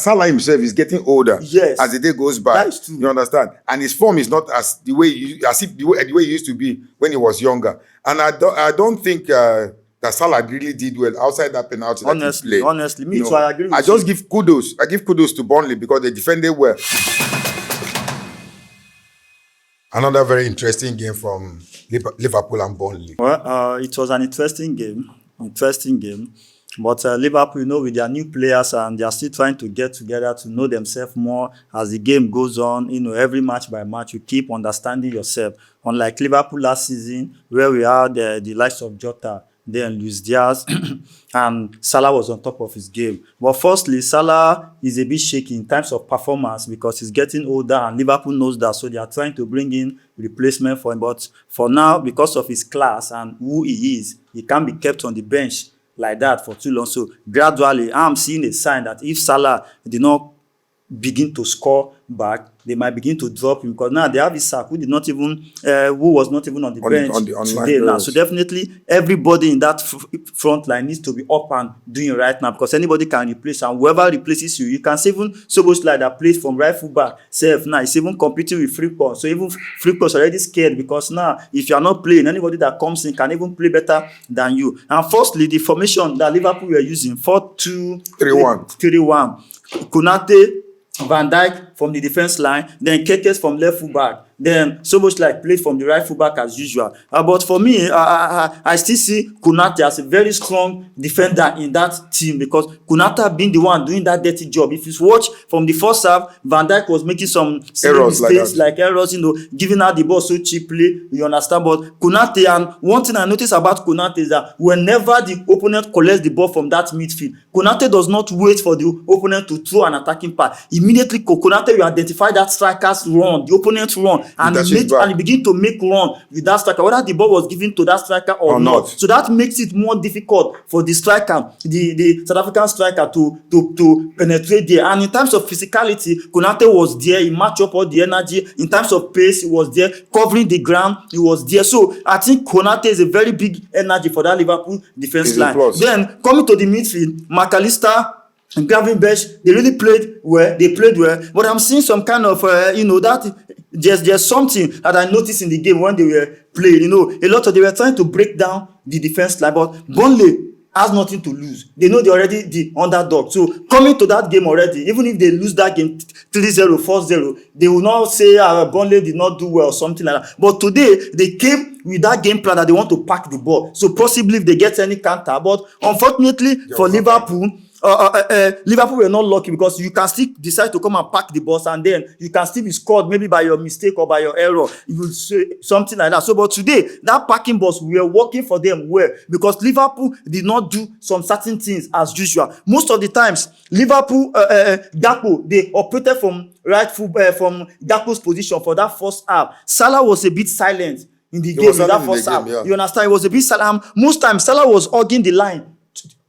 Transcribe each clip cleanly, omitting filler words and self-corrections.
Salah himself is getting older as the day goes by. That is true. You understand? And his form is not as the way the way he used to be when he was younger. And I don't think that Salah really did well outside that penalty that he played. Honestly, me too. I agree with you. I just give kudos. I give kudos to Burnley because they defended well. Another very interesting game from Liverpool and Burnley. Well, it was an interesting game. But Liverpool, with their new players and they are still trying to get together to know themselves more as the game goes on. Every match by match, you keep understanding yourself. Unlike Liverpool last season, where we had the likes of Jota, then Luis Diaz, and Salah was on top of his game. But firstly, Salah is a bit shaky in terms of performance because he's getting older and Liverpool knows that. So they are trying to bring in replacement for him. But for now, because of his class and who he is, he can't be kept on the bench like that for too long. So gradually, I'm seeing a sign that if Salah did not begin to score back, they might begin to drop him because now they have Isak who was not even on the bench today now. So definitely everybody in that front line needs to be up and doing right now because anybody can replace, and whoever replaces you can see even Szoboszlai that plays from right full back now is even competing with Frimpong. So even Frimpong is already scared because now if you are not playing, anybody that comes in can even play better than you. And firstly, the formation that Liverpool were using 4-2-3-1. Konate, Van Dijk from the defense line, then Kekes from left full back, then Szoboszlai played from the right full back as usual. But for me, I still see Konate as a very strong defender in that team because Konate been the one doing that dirty job. If you watch from the first half, Van Dijk was making some mistakes like errors, giving out the ball so cheaply, you understand. But Konate, and one thing I noticed about Konate is that whenever the opponent collects the ball from that midfield, Konate does not wait for the opponent to throw an attacking pass. Immediately, Konate will identify that striker's run, the opponent's run, and he begin to make run with that striker, whether the ball was given to that striker or not. So that makes it more difficult for the striker, the South African striker, to penetrate there. And in terms of physicality, Konate was there. He matched up all the energy. In terms of pace, he was there. Covering the ground, he was there. So I think Konate is a very big energy for that Liverpool defense line. Then coming to the midfield, McAllister and Gravenberch, they really played well. But I'm seeing some kind of, that there's something that I noticed in the game when they were playing. A lot of they were trying to break down the defense line, but Burnley has nothing to lose. They know they're already the underdog. So coming to that game already, even if they lose that game 3-0, 4-0, they will not say Burnley did not do well or something like that. But today, they came with that game plan that they want to pack the ball. So possibly if they get any counter. But unfortunately for Liverpool, Liverpool were not lucky because you can still decide to come and pack the ball and then you can still be scored maybe by your mistake or by your error. You will say something like that. So, but today, that packing balls were working for them well because Liverpool did not do some certain things as usual. Most of the times, Liverpool, Gakpo, they operated from from Gakpo's position for that first half. Salah was a bit silent in the game in that first half. Yeah. You understand? It was a bit silent. Most times, Salah was hugging the line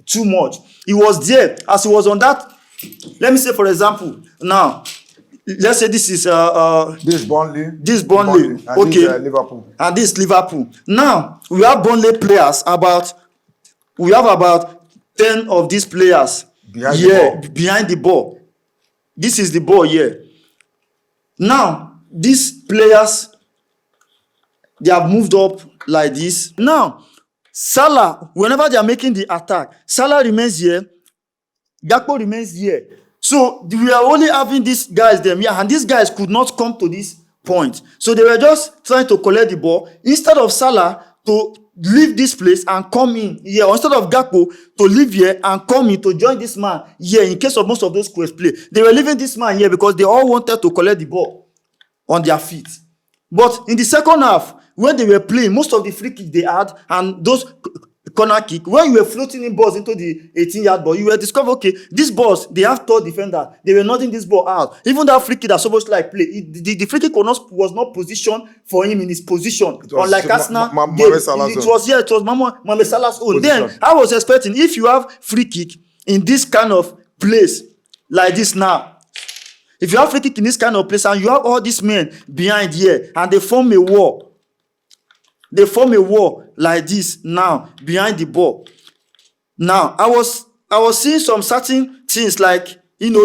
too much. He was there as he was on that. Let me say, for example, now let's say this is Burnley. And okay, this, Liverpool. And this Liverpool. Now we have Burnley players. We have about 10 of these players behind the ball. This is the ball here. Now these players, they have moved up like this. Now Salah, whenever they are making the attack, Salah remains here, Gakpo remains here. So we are only having these guys there, and these guys could not come to this point. So they were just trying to collect the ball instead of Salah to leave this place and come in here, or instead of Gakpo to leave here and come in to join this man here in case of most of those squares play. They were leaving this man here because they all wanted to collect the ball on their feet. But in the second half, when they were playing, most of the free kick they had and those corner kick, when you were floating in balls into the 18-yard ball, you will discover, okay, these balls, they have tall defenders. They were nodding this ball out. Even that free kick that Szoboszlai played, the free kick was not positioned for him in his position. Unlike Arsenal, it was Mohamed Salah's own. Position. Then, I was expecting, if you have free kick in this kind of place, like this now, if you have free kick in this kind of place and you have all these men behind here and they form a wall, like this now behind the ball. Now I was seeing some certain things like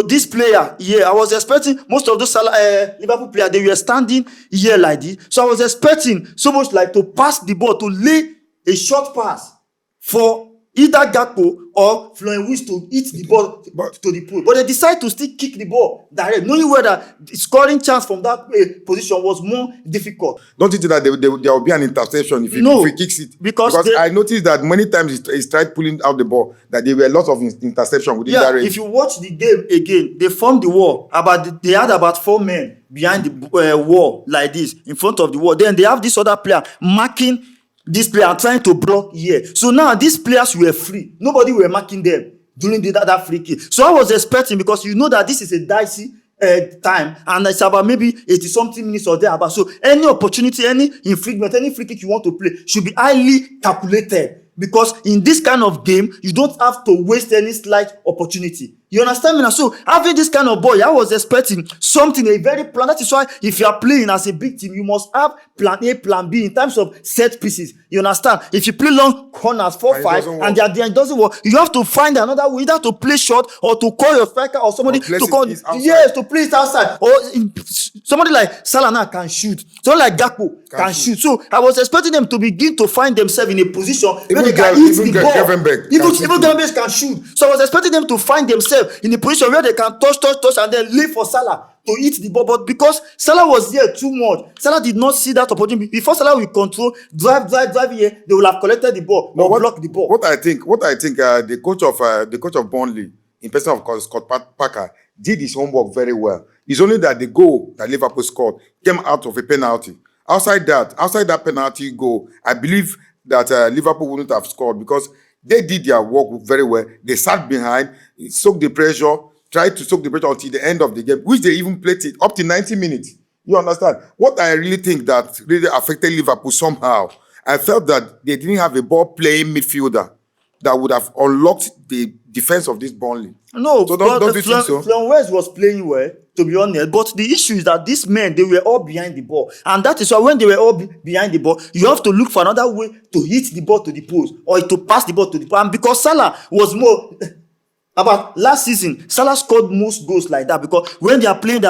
this player here, I was expecting most of those Liverpool players, they were standing here like this. So I was expecting so much like to pass the ball, to lay a short pass for either Gakpo or Florian Wirtz to hit the ball to the post. But they decide to still kick the ball direct, knowing whether the scoring chance from that position was more difficult. Don't you think that there will be an interception if he kicks it? Because I noticed that many times he tried pulling out the ball, that there were lots of interception within that range. If you watch the game again, they formed the wall. They had about 4 men behind the wall like this, in front of the wall. Then they have this other player marking this player, trying to block here. So now these players were free. Nobody were marking them during that free kick. So I was expecting, because you know that this is a dicey time, and it's about maybe 80-something minutes or thereabout. So any opportunity, any infringement, any free kick you want to play should be highly calculated. Because in this kind of game, you don't have to waste any slight opportunity. You understand me now? So having this kind of ball, I was expecting something, a very plan. That is why if you are playing as a big team, you must have plan A, plan B in terms of set pieces. You understand? If you play long corners, 4-5, and it doesn't work, you have to find another way, either to play short or to call your striker or somebody to call. Yes, to play it outside. Or somebody like Salah now can shoot. Somebody like Gakpo can shoot. So I was expecting them to begin to find themselves in a position where they can hit the ball. Even Gravenberch can shoot. So I was expecting them to find themselves in a position where they can touch, and then leave for Salah to hit the ball. But because Salah was there too much, Salah did not see that opportunity. Before Salah will control, drive here, they will have collected the ball or blocked the ball. What I think, the coach of Burnley, in person of Scott Parker, did his homework very well. It's only that the goal that Liverpool scored came out of a penalty. Outside that penalty goal, I believe that Liverpool wouldn't have scored, because they did their work very well. They sat behind, soaked the pressure, tried to soak the pressure until the end of the game, which they even played it up to 90 minutes. You understand? What I really think that really affected Liverpool somehow, I felt that they didn't have a ball-playing midfielder that would have unlocked the defense of this Burnley. No, so don't you think so? Florian Wirtz was playing well, to be honest. But the issue is that these men, they were all behind the ball. And that is why when they were all behind the ball, you have to look for another way to hit the ball to the post or to pass the ball to the post. And because Salah was more... About last season, Salah scored most goals like that, because when they are playing,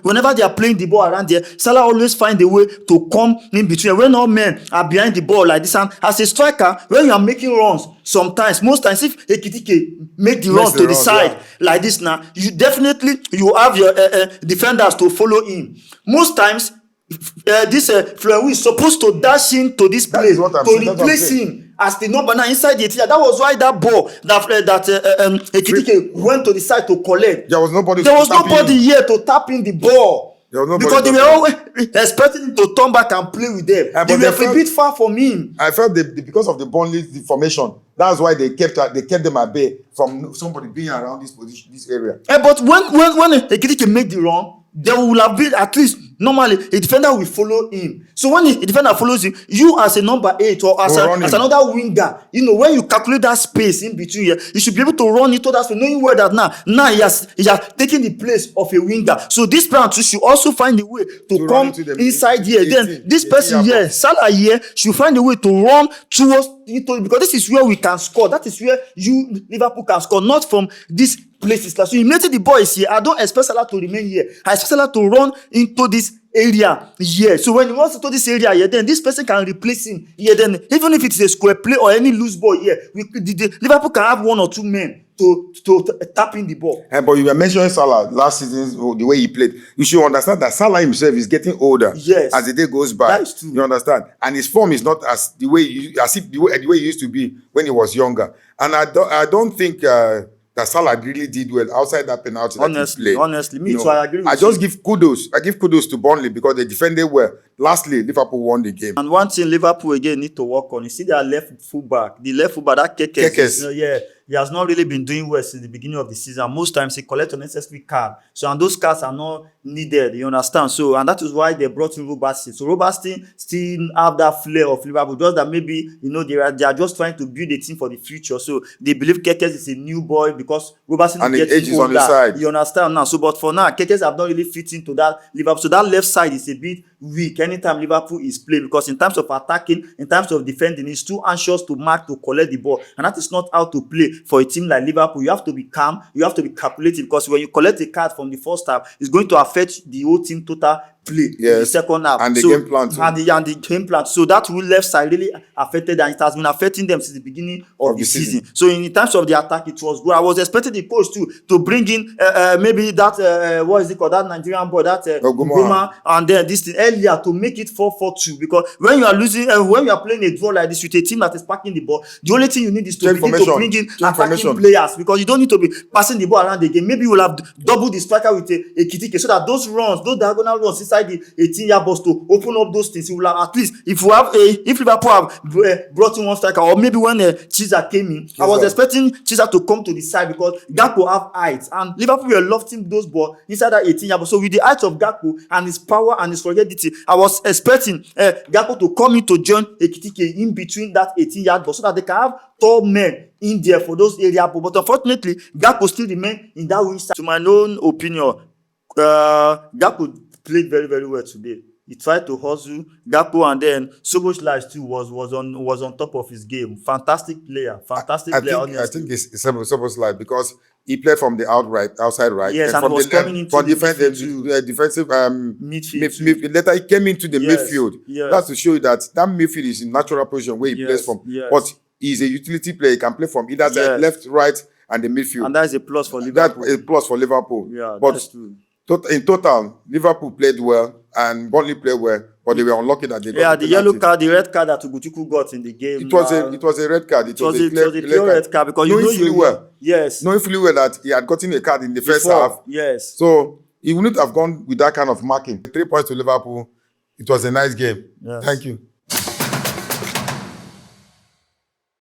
whenever they are playing the ball around there, Salah always find a way to come in between. When all men are behind the ball like this, and as a striker, when you are making runs, most times, if Ekitike make the run to the side like this now, you have your defenders to follow him. Most times, this Florian Wirtz is supposed to dash into this place to replace him as the number 9 inside the 18. That was why that ball that Ekitike went to the side to collect. There was nobody here to tap in the ball. Because they were always expecting him to turn back and play with them. They were a bit far from him. I felt because of the Burnley formation, that's why they kept them at bay from somebody being around this position, this area. But when Ekitike make the run, there will have been at least normally a defender will follow him. So when a defender follows him, you as a number 8 or as another winger, when you calculate that space in between here, you should be able to run into that space, knowing where that now he has taken the place of a winger. So this player should also find a way to come inside here. Then this person here, Salah here, should find a way to run towards because this is where we can score. That is where Liverpool can score, not from this places. So immediately the ball is here, I don't expect Salah to remain here. I expect Salah to run into this area here. So when he wants to this area here, then this person can replace him here. Then even if it is a square play or any loose ball here, Liverpool can have 1 or 2 men to tap in the ball. But you were mentioning Salah last season, the way he played. You should understand that Salah himself is getting older as the day goes by. That is true. You understand? And his form is not as the way he used to be when he was younger. And I don't think that Salah really did well outside that penalty. Honestly, me too. I agree with you. I just give kudos. I give kudos to Burnley because they defended well. Lastly, Liverpool won the game. And one thing Liverpool again need to work on. You see their left fullback. The left fullback, that Kekes. He has not really been doing well since the beginning of the season. Most times he collects unnecessary cards. So, and those cards are not needed, you understand? So, and that is why they brought in Robertson. So, Robertson still have that flair of Liverpool. Just that maybe, they are just trying to build a team for the future. So, they believe Kekes is a new boy because Robertson is getting older. On the side. You understand now? So, but for now, Kekes have not really fit into that Liverpool. So, that left side is a bit weak anytime Liverpool is playing, because in terms of attacking, in terms of defending, he's too anxious to mark, to collect the ball, and that is not how to play for a team like Liverpool, you have to be calm, you have to be calculated, because when you collect a card from the first half, it's going to affect the whole team total play in the second half. And the game plan too. And the game plan. So that will left side really affected, and it has been affecting them since the beginning of the season. So in terms of the attack, it was good. I was expecting the coach to bring in maybe that what is it called, that Nigerian boy, that Goma, and then this thing earlier to make it 4-4-2, because when you are losing, when you are playing a draw like this with a team that is packing the ball, the only thing you need is to begin to bring in attacking players, because you don't need to be passing the ball around the game. Maybe you will have double the striker with a Kitike, so that those runs, those diagonal runs inside the 18-yard box to open up those things, you will have, at least if Liverpool have brought in one striker, or maybe when Chiesa came in, I was expecting Chiesa to come to the side, because Gakpo have height, and Liverpool were lofting those balls inside that 18-yard box. So with the height of Gakpo and his power and his solidity, I was expecting Gakpo to come in to join Ekitike in between that 18-yard box, so that they can have tall men in there for those area. But unfortunately, Gakpo still remain in that wing side. To my own opinion, Gakpo played very, very well today. He tried to hustle Gakpo, and then Soboslai too was on top of his game. Fantastic player. I think it's Soboslai, because he played from the outside right. Yes, and was coming into the defensive midfield. Later he came into the midfield. Yes. That's to show you that midfield is in natural position where he plays from. Yes. But he's a utility player. He can play from either side, left, right, and the midfield. And that's a plus for Liverpool. That's a plus for Liverpool. Yeah, but that's true. In total, Liverpool played well and Burnley played well, but they were unlucky that they got the yellow card, the red card that Ugochukwu got in the game. It was a red card. It was a clear red card, because knowing fully well that he had gotten a card in the first half. Yes. So he wouldn't have gone with that kind of marking. 3 points to Liverpool. It was a nice game. Yes. Thank you.